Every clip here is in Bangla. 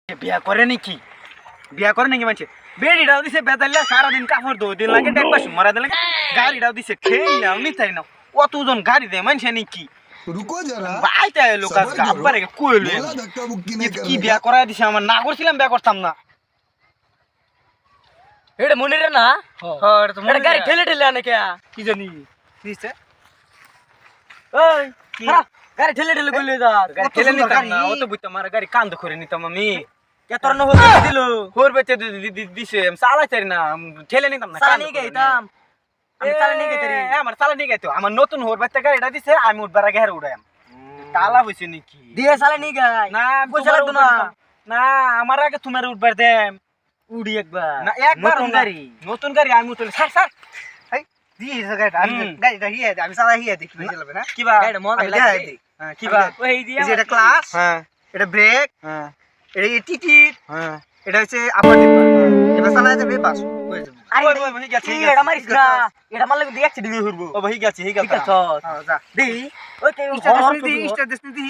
বিয়া করে নাকি মানছে বেড়িটাও দিছে বেতাল্লা সারাদিন কাপড় ধো দিন লাগে দেখবা মারা দিন লাগে গাড়িটাও দিছে খেয়ে নাও নিতাই নাও অতজন গাড়ি দেয় মানছে নাকি रुको जरा বাইতে লোক আজকে আব্বারে কইলো बोला धक्का मुक्की नहीं কি करने বিয়া করাই দিছে আমার না করছিলাম বিয়া করতাম না এটা মনিরে না হ্যাঁ এটা তো এটা গাড়ি ঠেলে ঠেলে আনে কে কি জানি দিছে ওই খারাপ গাড়ি ঠেলে ঠেলে কইলে যা গাড়ি ঠেলে নিতাম না অত বুঝতাম আমার গাড়ি কান্দ করে নিতাম আমি কেতর ন হতে দিল হোর বেচে দিছে আমি চালাইতারি না ঠেলে নিতাম না চালা নিয়ে গেতাম আমি চালা নিয়ে গেতারি আমার চালা নিয়ে গেতো আমার নতুন হোর বাচ্চা গাড়িটা দিছে আমি উঠবার আগে হেরে উড়াইম তালা হইছে নাকি দিয়ে চালা নিয়ে গাই না পয়সা লাগতো না না আমার আগে তোমার উঠবার দেম উড়ি একবার না একবার নতুন গাড়ি নতুন গাড়ি আমি উঠলে স্যার স্যার গাড়িটা হিয়ে দে আমি সারা হিয়ে দেখি চলবে না কিবা গাড়ি মজা আমি লাগে দেখাই দিই কিবা ওই দিয়ে এই যে এটা ক্লাস হ্যাঁ এটা ব্রেক হ্যাঁ এটা টিকিট হ্যাঁ এটা হচ্ছে আপার টিপার এটা চালায় যাবে বাস হয়ে যাবে আরে ওই, ওই, ওই, গেছে, কি গেছে, এটা মারিস গেছে। না এটা মারলে কিন্তু অ্যাক্সিডেন্ট হইবো ও ভাই গেছে ঠিক আছে হ্যাঁ যা দেই ওই তে স্টার দেশ নি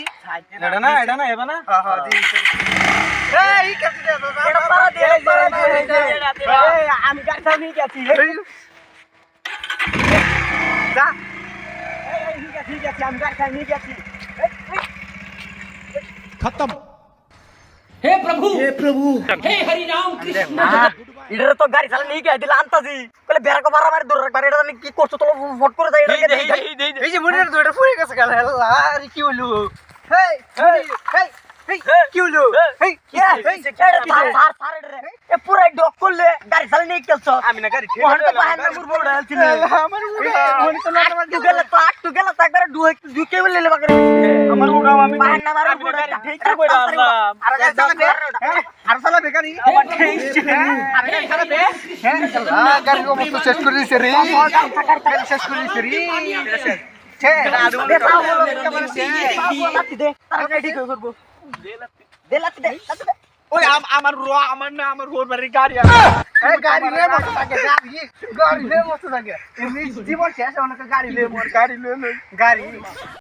এটা না এবা না হ্যাঁ হ্যাঁ দি এই কাটি দে এটা পারা দে এই, আমি গাড়ি চালিয়ে নিয়ে গেছি যা ঠিক আছে আমি গাড়ি চালিয়ে নিয়ে গেছি हे प्रभु हे हरि राम कृष्ण এটা তো গাড়ি চালা নিয়ে গিয়ে দিলা আনতাজি বলে বেরাকো মারা মারি দূর রাখবার এটা আমি কি করছো তোলো ফট করে যাই এটা এই যে মনির দুইটা ফুরে গেছে গেল আরে কি হলো হেই হেই হেই কি হলো হেই পুরো ডক করলে গাড়ি চালা নিয়ে গেছো আমি না গাড়ি ওখানে তো বাহার না মুরবো ডালছিল আমার মনি তো না তোমার একটু গেল তো একবারে ঢুকে বললে বাকরে আমার উড়াও আমি বাহার না মারবো আমি গাড়ি ঠিক করে আনলাম আর চালাবে আর চালাবে গাড়ি আমার ঠিক আর গাড়ি চালাবে হ্যাঁ গাড়ি কো মত শেষ করে দিছে রে গাড়ি শেষ করে দিছে রে ছে ওই আমার আমার হোর বাড়ির গাড়ি এই গাড়ি রে মত থাকে গাড়ি রে মত থাকে এমনি জীবন শেষ অনেক গাড়ি লে গাড়ি